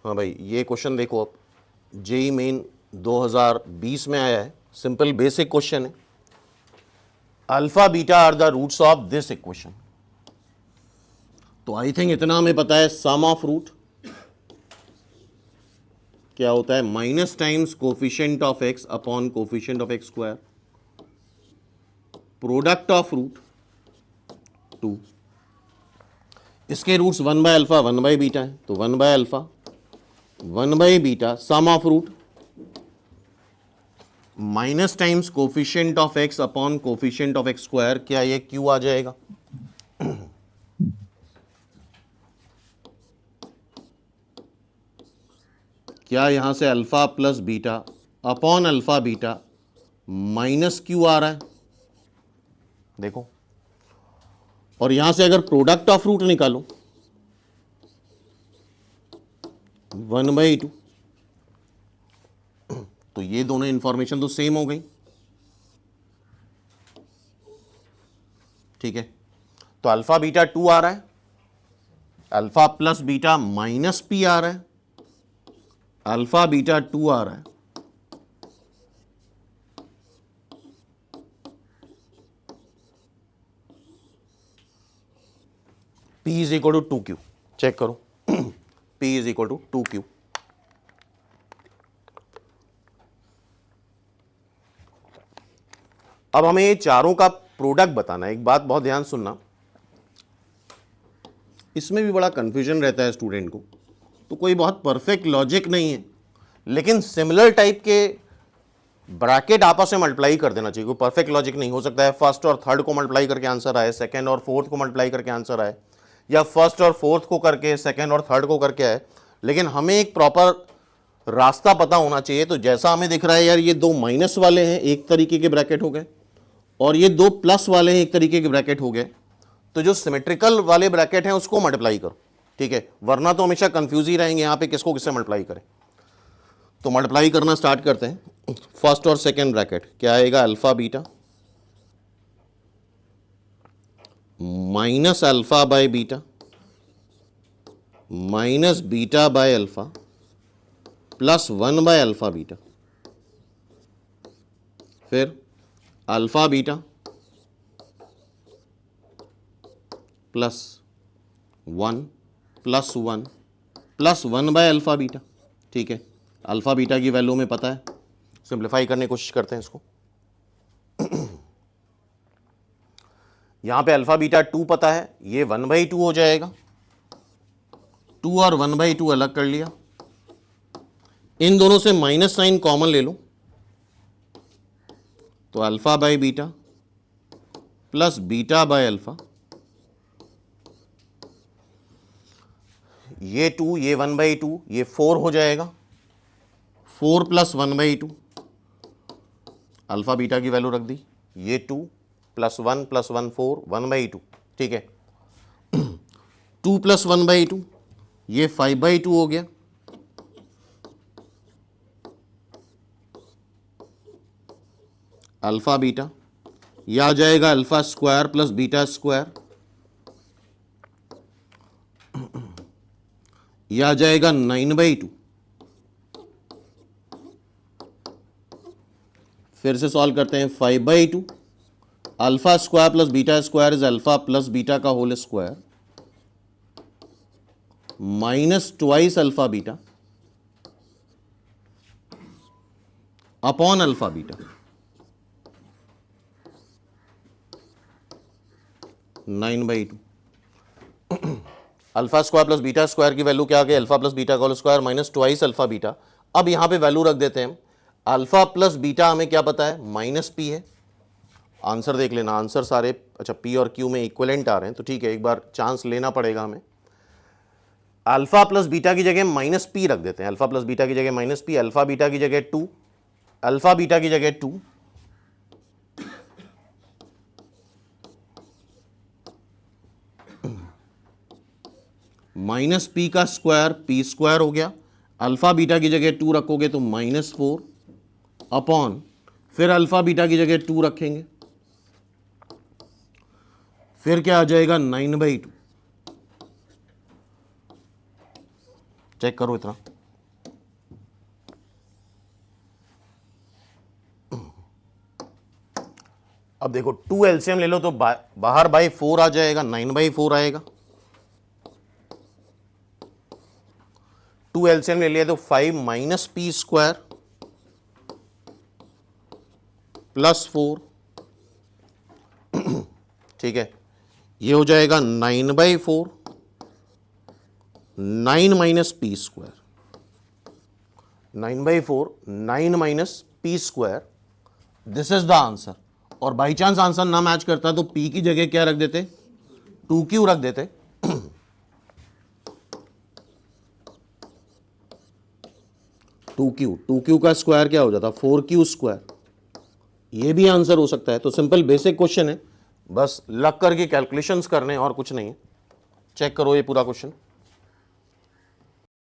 हाँ भाई, ये क्वेश्चन देखो, अब जेई मेन 2020 में आया है, सिंपल बेसिक क्वेश्चन है। Alpha beta are the roots of this equation. तो आई थिंक इतना हमें पता है, सम ऑफ रूट क्या होता है, minus times coefficient of x upon coefficient of x square, product of root 2। इसके roots 1 by alpha 1 by beta है, तो 1 by alpha 1 by beta sum of root minus times coefficient of x upon coefficient of x square, क्या ये Q आ जाएगा? क्या यहां से alpha plus beta upon alpha beta minus Q आ रहा है? देखो, और यहां से अगर प्रोडक्ट ऑफ रूट निकालो 1/2, तो ये दोनों इंफॉर्मेशन तो सेम हो गई, ठीक है। तो अल्फा बीटा 2 आ रहा है, alpha plus beta minus P आ रहा है, अल्फा बीटा 2 आ रहा है, P is equal to 2Q। Check करो, P is equal to 2Q। अब हमें ये चारों का प्रोडक्ट बताना है। एक बात बहुत ध्यान सुनना, इसमें भी बड़ा कंफ्यूजन रहता है स्टूडेंट को, तो कोई बहुत परफेक्ट लॉजिक नहीं है, लेकिन सिमिलर टाइप के ब्रैकेट आपस में मल्टीप्लाई कर देना चाहिए। कोई परफेक्ट लॉजिक नहीं हो सकता है फर्स्ट और थर्ड को मल्टीप्लाई करके आंसर आए, सेकंड और फोर्थ को मल्टीप्लाई करके आंसर आए, या फर्स्ट और फोर्थ को करके सेकंड और थर्ड को करके आए। लेकिन हमें एक प्रॉपर रास्ता पता होना चाहिए। तो जैसा हमें दिख रहा है यार, ये दो माइनस वाले हैं एक तरीके के ब्रैकेट हो गए, और ये दो प्लस वाले हैं एक तरीके के ब्रैकेट हो गए, तो जो सिमेट्रिकल वाले ब्रैकेट हैं उसको मल्टीप्लाई करो, ठीक है, वरना तो हमेशा कंफ्यूज ही रहेंगे यहाँ पे किसको किससे मल्टीप्लाई करें। तो मल्टीप्लाई करना स्टार्ट करते हैं। फर्स्ट और सेकंड ब्रैकेट क्या आएगा, alpha beta minus alpha by beta minus beta by alpha plus 1 by alpha beta, फिर alpha beta plus 1 plus 1 plus 1 by alpha beta, ठीक है। अल्फा बीटा की वैल्यू में पता है, सिंप्लीफाई करने की कोशिश करते हैं इसको। यहां पे अल्फा बीटा 2 पता है, ये 1/2 हो जाएगा, 2 और 1/2 अलग कर लिया, इन दोनों से माइनस साइन कॉमन ले लो, तो alpha by beta plus beta by alpha, ये 2 ये 1/2 ये 4 हो जाएगा, 4 प्लस 1/2, अल्फा बीटा की वैल्यू रख दी, ये 2 प्लस 1 प्लस 1 4 1/2, ठीक है। 2 प्लस 1/2 ये 5/2 हो गया, अल्फा बीटा, यह आ जाएगा alpha square plus beta square, यह आ जाएगा 9/2। फिर से सॉल्व करते हैं, 5/2 alpha square plus beta square is alpha plus beta का whole square minus twice alpha beta upon alpha beta, 9/2। Alpha square plus beta square की वैल्यू क्या आ गई, अल्फा प्लस बीटा का whole square minus twice alpha beta. अब यहां पे value रख देते हैं, अल्फा प्लस बीटा हमें क्या पता है, माइनस पी है। आंसर देख लेना, आंसर सारे अच्छा पी और क्यू में इक्विवेलेंट आ रहे हैं, तो ठीक है, एक बार चांस लेना पड़ेगा हमें। अल्फा प्लस बीटा की जगह माइनस पी रख देते हैं, अल्फा प्लस बीटा की जगह माइनस पी, अल्फा बीटा की जगह 2, अल्फा बीटा की जगह 2, माइनस पी का स्क्वायर पी स्क्वायर हो गया, अल्फा बीटा की जगह 2 रखोगे तो -4 अपॉन, फिर अल्फा बीटा की जगह 2 रखेंगे, फिर क्या आ जाएगा 9/2। चेक करो इतना, अब देखो 2 एलसीएम ले लो तो बाहर बाई 4 आ जाएगा, 9/4 आएगा। 2 एलसीएम ले लिया तो 5 माइनस पी स्क्वायर प्लस 4, ठीक है, ये हो जाएगा 9/4, 9 minus P square, 9/4, 9 minus P square, this is the answer. और बाई चांस आंसर ना मैच करता तो पी की जगह क्या रख देते, 2q रख देते। 2q का स्क्वायर क्या हो जाता, 4q स्क्वायर, ये भी आंसर हो सकता है। तो सिंपल बेसिक क्वेश्चन है, बस लग करके कैलकुलेशंस करने और कुछ नहीं है। चेक करो ये पूरा क्वेश्चन।